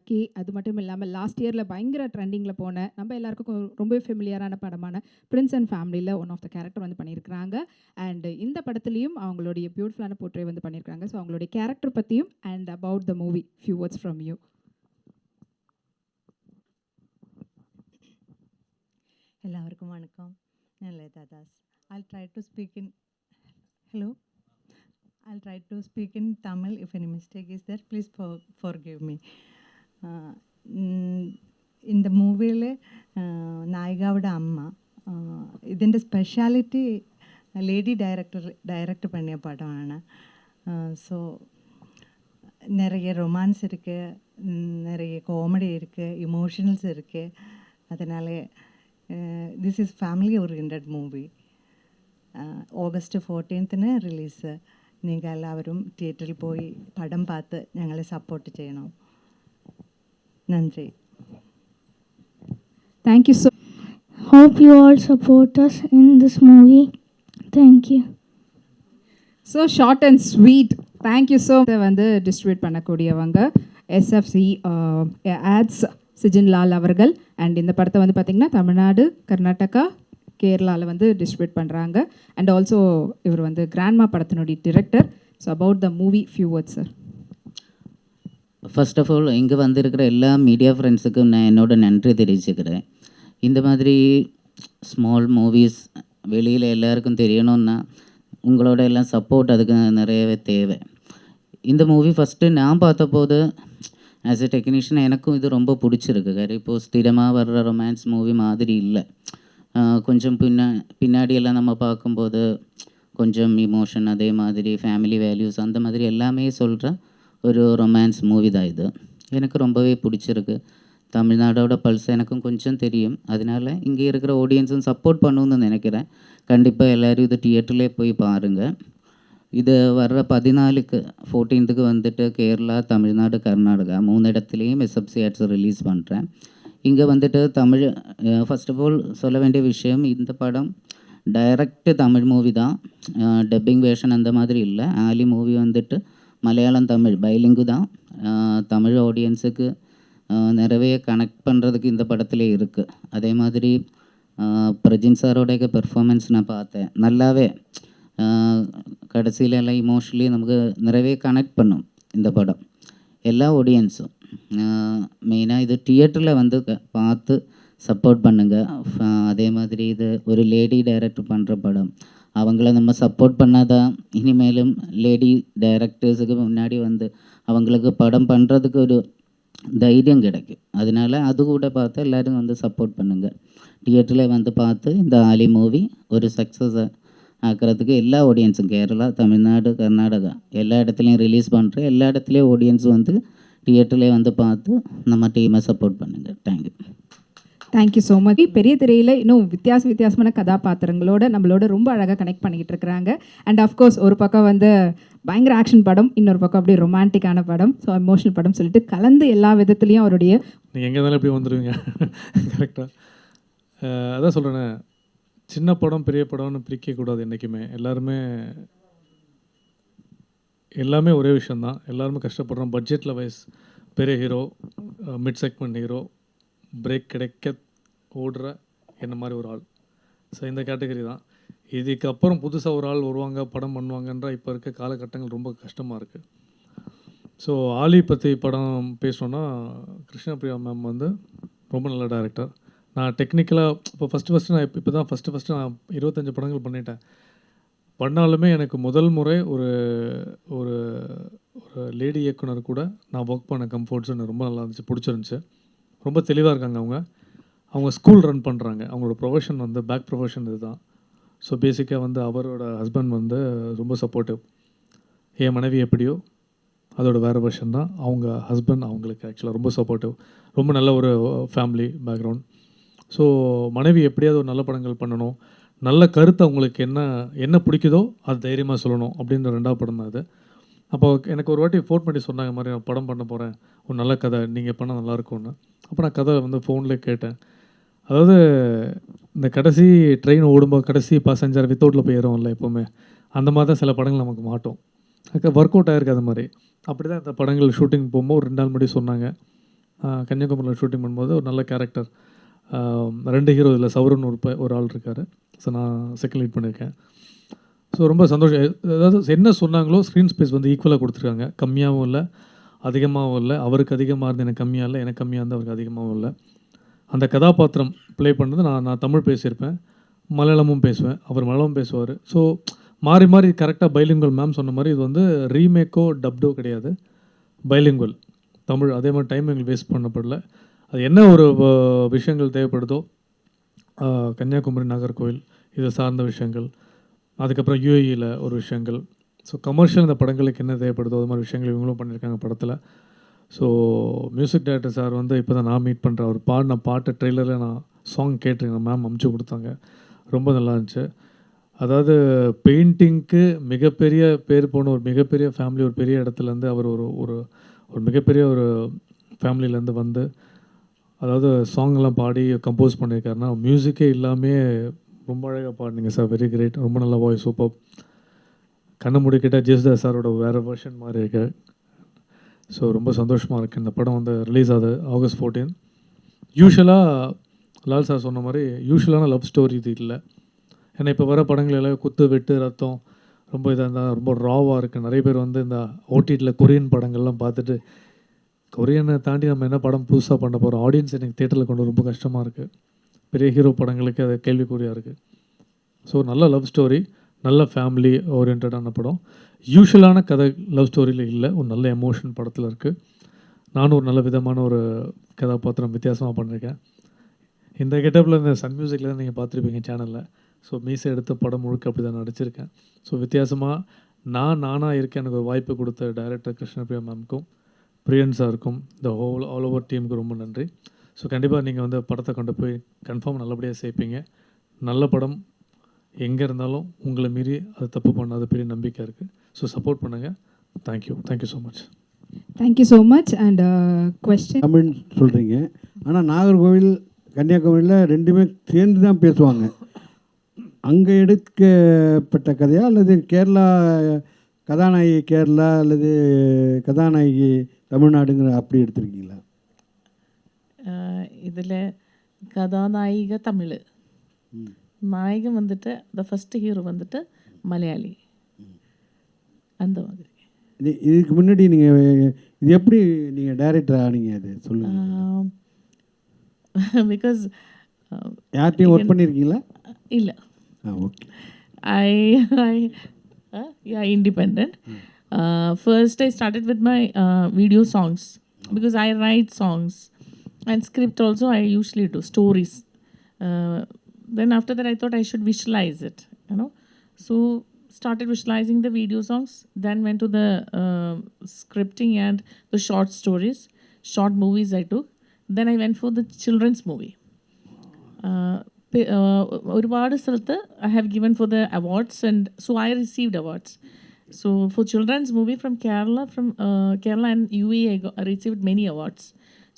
Okay. அது மட்டும் இல்லாம லாஸ்ட் இயர்ல பயங்கர ட்ரெண்டிங்ல போன, நம்ம எல்லாருக்கும் ரொம்பவே ஃபெமிலியரான படமான பிரின்ஸ் அண்ட் ஃபேமிலில ஒன் ஆஃப் த கேரக்டர் வந்து பண்ணியிருக்கிறாங்க. அண்ட் இந்த படத்துலயும் அவங்களுடைய பியூட்டிஃபுல்லான போர்ட்ரே வந்து பண்ணியிருக்காங்க. ஸோ அவங்களுடைய கேரக்டர் பத்தியும் and about the movie few words from you. எல்லாருக்கும் வணக்கம். நான் Lalitha Das. I'll try to speak in hello. I'll try to speak in Tamil. If any mistake is there, please forgive me. இந்த മൂവിയിൽ നായികയുടെ അമ്മ ഇതിൻ്റെ സ്പെഷ്യാലിറ്റി ലേഡി டைரக்ட் பண்ணிய படമാണ്. So நிறைய ரொமான்ஸ் இருக்குது, நிறைய காமெடி இருக்குது, இமோஷனல்ஸ் இருக்குது. அதனால this is family orient movie. August 14th release. നിങ്ങൾ എല്ലാവരും തിയേറ്ററിൽ പോയി പടം பார்த்து ഞങ്ങളെ സപ്പോർട്ട് ചെയ്യണം. നന്ദി. Thank you so Hope you all support us in this movie. Thank you. So short and sweet. Thank you so வந்து டிஸ்ட்ரிபியூட் பண்ணக்கூடியவங்க எஸ்எஃப்சி ஆட்ஸ் சிஜின் லால் அவர்கள். அண்ட் இந்த படத்தை வந்து பார்த்திங்கன்னா தமிழ்நாடு, கர்நாடகா, கேரளாவில் வந்து டிஸ்ட்ரிபியூட் பண்ணுறாங்க. அண்ட் ஆல்சோ இவர் வந்து கிராண்ட்மா படத்தினுடைய director. So about the movie few words sir. First of all இங்கே வந்திருக்கிற எல்லா மீடியா ஃப்ரெண்ட்ஸுக்கும் நான் என்னோட நன்றி தெரிவிச்சுக்கிறேன். இந்த மாதிரி ஸ்மால் மூவிஸ் வெளியில் எல்லாருக்கும் தெரியணும்னா உங்களோட எல்லாம் சப்போர்ட் அதுக்கு நிறையவே தேவை. இந்த மூவி ஃபஸ்ட்டு நான் பார்த்தபோது ஆஸ் எ டெக்னீஷியன் எனக்கும் இது ரொம்ப பிடிச்சிருக்கு. இப்போது ஸ்திரமாக வர்ற ரொமான்ஸ் மூவி மாதிரி இல்லை. கொஞ்சம் பின்னாடியெல்லாம் நம்ம பார்க்கும்போது கொஞ்சம் இமோஷன், அதே மாதிரி ஃபேமிலி வேல்யூஸ், அந்த மாதிரி எல்லாமே சொல்கிற ஒரு ரொமான்ஸ் மூவி தான் இது. எனக்கு ரொம்பவே பிடிச்சிருக்கு. தமிழ்நாடோட பல்ஸ் எனக்கும் கொஞ்சம் தெரியும். அதனால் இங்கே இருக்கிற ஆடியன்ஸும் சப்போர்ட் பண்ணணும்னு நினைக்கிறேன். கண்டிப்பாக எல்லோரும் இது தியேட்டர்லேயே போய் பாருங்கள். இது வர்ற 14th வந்துட்டு கேரளா, தமிழ்நாடு, கர்நாடகா 3 இடத்துலையும் எஸ்எஃப்சி ஆட்ஸ் ரிலீஸ் பண்ணுறேன். இங்கே வந்துட்டு தமிழ் ஃபர்ஸ்ட் ஆஃப் ஆல் சொல்ல வேண்டிய விஷயம், இந்த படம் டைரக்ட் தமிழ் மூவி தான். டப்பிங் வேஷன் அந்த மாதிரி இல்லை. ஆலி மூவி வந்துட்டு மலையாளம் தமிழ் பைலிங்கு தான். தமிழ் ஆடியன்ஸுக்கு நிறைய கனெக்ட் பண்ணுறதுக்கு இந்த படத்திலே இருக்குது. அதே மாதிரி பிரஜின் சாரோடைய பெர்ஃபார்மன்ஸ் நான் பார்த்தேன். நல்லாவே கடைசியில எல்லாம் இமோஷ்னலி நமக்கு நிறைய கனெக்ட் பண்ணும் இந்த படம். எல்லா ஆடியன்ஸும் மெயினாக இது தியேட்டரில் வந்து பார்த்து சப்போர்ட் பண்ணுங்கள். அதே மாதிரி இது ஒரு லேடி டைரக்டர் பண்ணுற படம். அவங்கள நம்ம சப்போர்ட் பண்ணாதான் இனிமேலும் லேடி டைரக்டர்ஸுக்கு முன்னாடி வந்து அவங்களுக்கு படம் பண்ணுறதுக்கு ஒரு தைரியம் கிடைக்கும். அதனால் அது கூட பார்த்து எல்லோரும் வந்து சப்போர்ட் பண்ணுங்கள். தியேட்டரில் வந்து பார்த்து இந்த ஆலி மூவி ஒரு சக்ஸஸ் ஆக்கிறதுக்கு எல்லா ஆடியன்ஸும் கேரளா, தமிழ்நாடு, கர்நாடகா எல்லா இடத்துலையும் ரிலீஸ் பண்ணுறேன். எல்லா இடத்துலையும் ஆடியன்ஸ் வந்து தியேட்டர்லேயே வந்து பார்த்து நம்ம டீமை சப்போர்ட் பண்ணுங்கள். தேங்க்யூ. Thank you so much. பெரிய திரையில் இன்னும் வித்தியாசமான கதாபாத்திரங்களோட நம்மளோட ரொம்ப அழகாக கனெக்ட் பண்ணிக்கிட்டு இருக்கிறாங்க. அண்ட் ஆஃப்கோர்ஸ் ஒரு பக்கம் வந்து பயங்கர ஆக்ஷன் படம், இன்னொரு பக்கம் அப்படியே ரொமான்டிக்கான படம், ஸோ எமோஷனல் படம் சொல்லிட்டு கலந்து எல்லா விதத்துலேயும் அவருடைய நீங்கள் எங்கே இருந்தாலும் எப்படி வந்துடுவீங்க கரெக்டாக. அதான் சொல்கிறேன்னே, சின்ன படம் பெரிய படம்னு பிரிக்கக்கூடாது என்றைக்குமே. எல்லாமே ஒரே விஷயந்தான். எல்லாருமே கஷ்டப்படுறோம். பட்ஜெட்டில் வைஸ் பெரிய hero, mid segment hero, break கிடைக்க ஓடுற என்ன மாதிரி ஒரு ஆள். ஸோ இந்த கேட்டகரி தான். இதுக்கப்புறம் புதுசாக ஒரு ஆள் வருவாங்க, படம் பண்ணுவாங்கன்ற இப்போ இருக்க காலகட்டங்கள் ரொம்ப கஷ்டமாக இருக்குது. ஸோ ஆலி பற்றி படம் பேசணுன்னா, கிருஷ்ணபிரியா மேம் வந்து ரொம்ப நல்ல டைரக்டர். நான் டெக்னிக்கலாக இப்போ ஃபஸ்ட்டு நான் இப்போ தான் ஃபஸ்ட்டு நான் 25 படங்கள் பண்ணிட்டேன். பண்ணாலுமே எனக்கு முதல் முறை ஒரு ஒரு ஒரு லேடி இயக்குனர் கூட நான் ஒர்க் பண்ண கம்ஃபர்ட்ஸ் எனக்கு ரொம்ப நல்லா இருந்துச்சு, பிடிச்சிருந்துச்சு. ரொம்ப தெளிவாக இருக்காங்க. அவங்க ஸ்கூல் ரன் பண்ணுறாங்க. அவங்களோட ப்ரொஃபஷன் வந்து பேக் ப்ரொஃபஷன் இது தான். ஸோ பேசிக்காக வந்து அவரோட ஹஸ்பண்ட் வந்து ரொம்ப சப்போர்ட்டிவ். என் மனைவி எப்படியோ அதோட வேறு வெர்ஷன் தான் அவங்க ஹஸ்பண்ட். அவங்களுக்கு ஆக்சுவலாக ரொம்ப சப்போர்ட்டிவ். ரொம்ப நல்ல ஒரு ஃபேமிலி பேக்ரவுண்ட். ஸோ மனைவி எப்படியாவது ஒரு நல்ல படங்கள் பண்ணணும், நல்ல கருத்து அவங்களுக்கு என்ன பிடிக்குதோ அது தைரியமாக சொல்லணும் அப்படின்ற 2வது படம் தான் அது. அப்போ எனக்கு ஒரு வாட்டி ஃபோன் பண்ணி சொன்னாங்க, மாதிரி நான் படம் பண்ண போகிறேன், ஒரு நல்ல கதை நீங்கள் பண்ணால் நல்லாயிருக்கும்னு. அப்போ நான் கதை வந்து ஃபோன்லேயே கேட்டேன். அதாவது இந்த கடைசி ட்ரெயின் ஓடும்போது கடைசி பாசஞ்சர் வித்தவுட்டில் போய் ஏறும்ல எப்போவுமே, அந்த மாதிரி தான் சில படங்கள் நமக்கு மாட்டோம். ஒர்க் அவுட் ஆகிருக்கு அது மாதிரி. அப்படி தான் இந்த படங்கள் ஷூட்டிங் போகும்போது ஒரு 2 நாள் முன்னாடி சொன்னாங்க. கன்னியாகுமரியில் ஷூட்டிங் பண்ணும்போது ஒரு நல்ல கேரக்டர். 2 ஹீரோ இதில் சௌரன் ஒரு ஆள் இருக்கார். ஸோ நான் செகண்ட் லீட் பண்ணியிருக்கேன். ஸோ ரொம்ப சந்தோஷம். அதாவது என்ன சொன்னாங்களோ ஸ்க்ரீன் ஸ்பேஸ் வந்து ஈக்குவலாக கொடுத்துருக்காங்க. கம்மியாகவும் இல்லை, அதிகமாகவும் இல்லை. அவருக்கு அதிகமாக இருந்து எனக்கு கம்மியாக இல்லை, எனக்கு கம்மியாக இருந்து அவருக்கு அதிகமாகவும் இல்லை. அந்த கதாபாத்திரம் ப்ளே பண்ணது நான் தமிழ் பேசியிருப்பேன், மலையாளமும் பேசுவேன், அவர் மலையாளம் பேசுவார். ஸோ மாறி மாறி கரெக்டாக பைலிங்குவல். மேம் சொன்ன மாதிரி இது வந்து ரீமேக்கோ டப்டோ கிடையாது, பைலிங்குவல் தமிழ். அதே மாதிரி டைம் எங்களுக்கு வேஸ்ட் பண்ணப்படல. அது என்ன ஒரு விஷயங்கள் தேவைப்படுதோ, கன்னியாகுமரி நாகர்கோவில் இதை சார்ந்த விஷயங்கள், அதுக்கப்புறம் யூஏஇயில் ஒரு விஷயங்கள், ஸோ கமர்ஷியல் இந்த படங்களுக்கு என்ன தேவைப்படுதோ அது மாதிரி விஷயங்கள் இவங்களும் பண்ணியிருக்காங்க படத்தில். ஸோ மியூசிக் டைரக்டர் சார் வந்து இப்போ தான் நான் மீட் பண்ணுறேன். அவர் பாடின பாட்டு ட்ரெய்லரில் நான் சாங் கேட்டிருக்கேன், மேம் அமுச்சு கொடுத்தாங்க, ரொம்ப நல்லா இருந்துச்சு. அதாவது பெயிண்டிங்க்கு மிகப்பெரிய பேர் போன ஒரு மிகப்பெரிய ஃபேமிலி, ஒரு பெரிய இடத்துலேருந்து அவர் ஒரு ஒரு ஒரு மிகப்பெரிய ஒரு ஃபேமிலியிலேருந்து வந்து, அதாவது சாங்லாம் பாடி கம்போஸ் பண்ணியிருக்காருன்னா, மியூசிக்கே இல்லாமே ரொம்ப அழகாக பாடினீங்க சார், வெரி கிரேட், ரொம்ப நல்ல வாய்ஸ், சூப்பர். கண்ணை முடிக்கிட்ட ஜெயசுதாஸ் சாரோட வேறு வெர்ஷன் மாதிரி இருக்கு. ஸோ ரொம்ப சந்தோஷமாக இருக்குது. இந்த படம் வந்து ரிலீஸ் ஆகுது August 14. யூஷுவலாக லால் சார் சொன்ன மாதிரி யூஷுவலான லவ் ஸ்டோரி இது இல்லை. ஏன்னா இப்போ வர படங்கள் எல்லாம் குத்து வெட்டு ரத்தம் ரொம்ப இதாக இருந்தால் ரொம்ப ராவாக இருக்குது. நிறைய பேர் வந்து இந்த ஓடிடியில் கொரியன் படங்கள்லாம் பார்த்துட்டு, கொரியனை தாண்டி நம்ம என்ன படம் புதுசாக பண்ண போகிறோம், ஆடியன்ஸ் எனக்கு தேட்டரில் கொண்டு ரொம்ப கஷ்டமாக இருக்குது. பெரிய ஹீரோ படங்களுக்கு அது கேள்விக்குறியாக இருக்குது. ஸோ நல்ல லவ் ஸ்டோரி, நல்ல ஃபேமிலி ஓரியன்டான படம். யூஷுவலான கதை லவ் ஸ்டோரியில் இல்லை, ஒரு நல்ல எமோஷன் படத்தில் இருக்குது. நானும் ஒரு நல்ல விதமான ஒரு கதாபாத்திரம் வித்தியாசமாக பண்ணியிருக்கேன். இந்த கெட்டப்பில் இந்த சன் மியூசிக்கில் தான் நீங்கள் பார்த்துருப்பீங்க சேனலில். ஸோ மீசை எடுத்த படம் முழுக்க அப்படி தான் நடிச்சிருக்கேன். ஸோ வித்தியாசமாக நானாக இருக்கேன். எனக்கு ஒரு வாய்ப்பு கொடுத்த டைரக்டர் கிருஷ்ணபிரியா மேம்க்கும், பிரியன் சாருக்கும், இந்த ஆல் ஓவர் டீமுக்கு ரொம்ப நன்றி. ஸோ கண்டிப்பாக நீங்கள் வந்து படத்தை கொண்டு போய் கன்ஃபார்ம் நல்லபடியாக சேர்ப்பீங்க. நல்ல படம் எங்கே இருந்தாலும் உங்களை மீறி அது தப்பு பண்ணாத பெரிய நம்பிக்கை இருக்குது. ஸோ சப்போர்ட் பண்ணுங்கள். Thank you so much. Thank you so much. And question Tamil சொல்கிறீங்க, ஆனால் நாகர்கோவில் கன்னியாகுமரியில் ரெண்டுமே சேர்ந்து தான் பேசுவாங்க. அங்கே எடுக்கப்பட்ட கதையா அல்லது கேரளா கதாநாயகி கேரளா அல்லது கதாநாயகி தமிழ்நாடுங்கிற அப்படி எடுத்திருக்கீங்களா? இதில் கதாநாயிக தமிழ், நாயகன் வந்துட்டு த ஃபஸ்ட் ஹீரோ வந்துட்டு மலையாளி, அந்த மாதிரி. இதுக்கு முன்னாடி நீங்கள் இது எப்படி நீங்கள் டைரக்டர் ஆனீங்க, அது சொல்லுங்கள். பிகாஸ் யார்கிட்டையும் ஒர்க் பண்ணியிருக்கீங்களா? இல்லை, okay. yeah, independent. First I started with my video songs, because I write songs, and script also I usually do stories. Then after that I thought I should visualize it, so started visualizing the video songs, then went to the scripting and the short stories, short movies I took. Then I went for the children's movie. ഒരുപാട് സ്ഥലത്ത് I have given for the awards, and so I received awards. So for children's movie from Kerala and UAE I received many awards.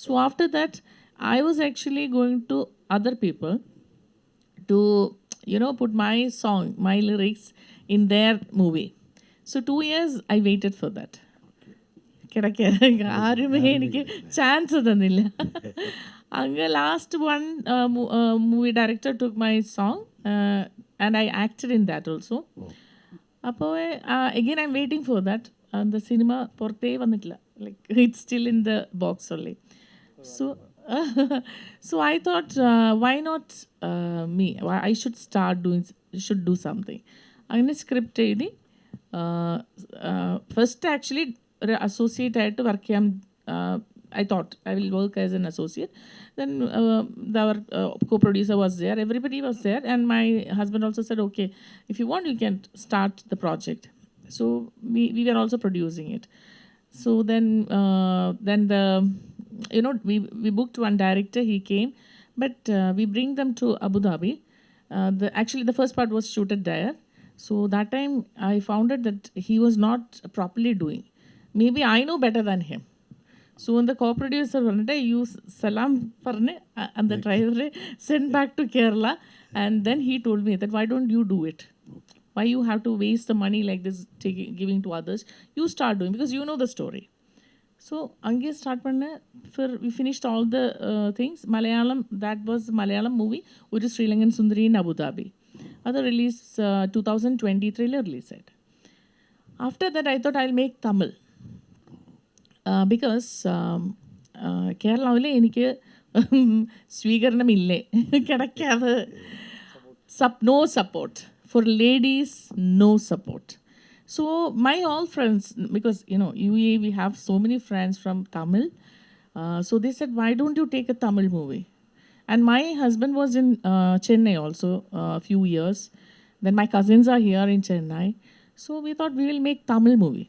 So after that I was actually going to other people to put my song, my lyrics in their movie. So 2 years I waited for that. ആരുമേ എനിക്ക് chance തന്നില്ല. അങ്ങ് last one movie director took my song and I acted in that also. അപ്പോൾ again I'm waiting for that. The cinema പുറത്തേ വന്നിട്ടില്ല, like it's still in the box only. So I thought why not me, I should do something. അങ്ങനെ script എഴുതി first actually ഒരു associate ആയിട്ട് work ചെയ്യാൻ I thought I will work as an associate. Then our co-producer was there, everybody was there, and my husband also said, okay, if you want you can start the project. So we were also producing it. So then the we booked one director, he came, but we bring them to Abu Dhabi. Actually the first part was shooted there. So that time I found out that he was not properly doing. Maybe I know better than him. So when the co-producer vanite you salam parne and the driver sent back to Kerala, and then he told me that why don't you do it? Why you have to waste the money like this, giving to others? You start doing, because you know the story. So அங்கேயே start பண்ணேன். we finished all the things. Malayalam, that was Malayalam movie. ഒരു ശ്രീലങ്കൻ സുന്ദരി in Abu Dhabi. അത് release 2023 release ആയിട്ട്. After that, I thought I'll make Tamil. Because കേരളത്തിൽ എനിക്ക് സ്വീകരണമില്ലേ, കിടക്കാതെ no support. For ladies, no support. So my all friends, because you know UAE we have so many friends from Tamil, so they said, why don't you take a Tamil movie? And my husband was in Chennai also a few years. Then my cousins are here in Chennai, so we thought we will make Tamil movie.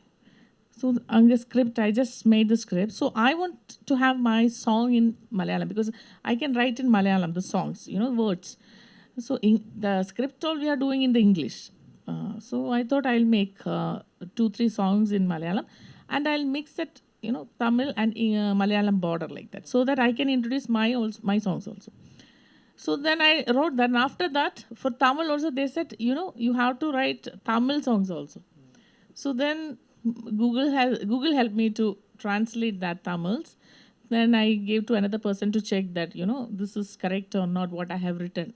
So on the script, I just made the script. So I want to have my song in Malayalam because I can write in Malayalam the songs, you know, words. So in the script all we are doing in the English. So I thought I'll make 2-3 songs in Malayalam and I'll mix it, you know, Tamil and Malayalam border like that, so that I can introduce my songs also. So then I wrote that, and after that for Tamil also they said, you know, you have to write Tamil songs also. So then Google helped me to translate that Tamils. Then I gave to another person to check that, you know, this is correct or not what I have written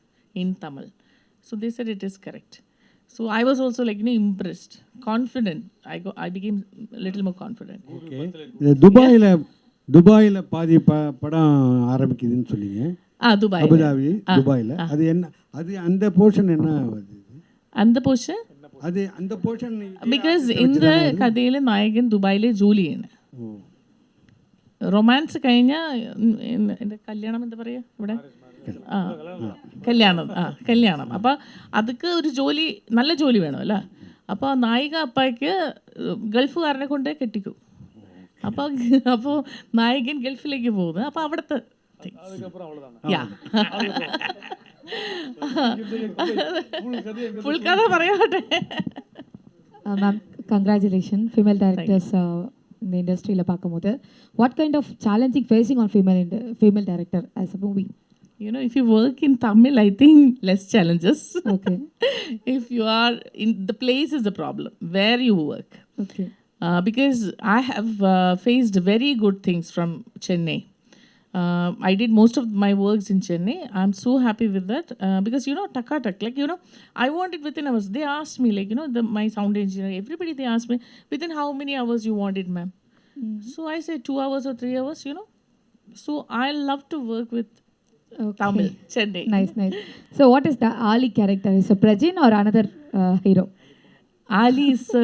in Tamil. So they said it is correct. So I was also like, you know, impressed, confident. I became a little more confident. Okay. இது துபாயில் பாதி படம் ஆரம்பிக்குதுன்னு சொன்னீங்க. Dubai. Abu Dhabi துபாயில். அது என்ன, அது அந்த போர்ஷன் என்ன வருது? And the portion? அது அந்த போர்ஷன் Because in the കഥയിലെ നായകൻ ദുബായിലെ ജോലി ചെയ്യണം. റൊമാൻസ് കഴിഞ്ഞാൽ എൻ്റെ കല്യാണം എന്താ പറയുക ഇവിടെ, കല്യാണം. അപ്പോൾ അതൊക്കെ ഒരു ജോലി, നല്ല ജോലി വേണം അല്ലേ. അപ്പോൾ നായിക അപ്പായ്ക്ക് ഗൾഫുകാരനെ കൊണ്ട് കെട്ടിക്കും. അപ്പോൾ നായകൻ ഗൾഫിലേക്ക് പോകുന്നത്. അപ്പോൾ അവിടുത്തെ ഫുൾ കഥ പറയാട്ടെ. மேம் கங்க்ராச்சுலேஷன் ஃபீமேல் டைரக்டர்ஸ் இந்த இண்டஸ்ட்ரியில் பார்க்கும்போது what kind of challenging facing on female director as a movie? You know, if you work in Tamil, I think less challenges. Okay. If you are in the place is the problem where you work. Okay. Because I have faced very good things from Chennai. I did most of my works in Chennai. I'm so happy with that because, you know, Takatak, like, you know, I want it within hours. They asked me, like, you know, my sound engineer, everybody, they asked me, within how many hours you want it, ma'am? So I said 2 hours or 3 hours, you know. So I love to work with Tamil, Chennai. Nice. So what is the Ali character? Is a Prajin or another hero? Ali is a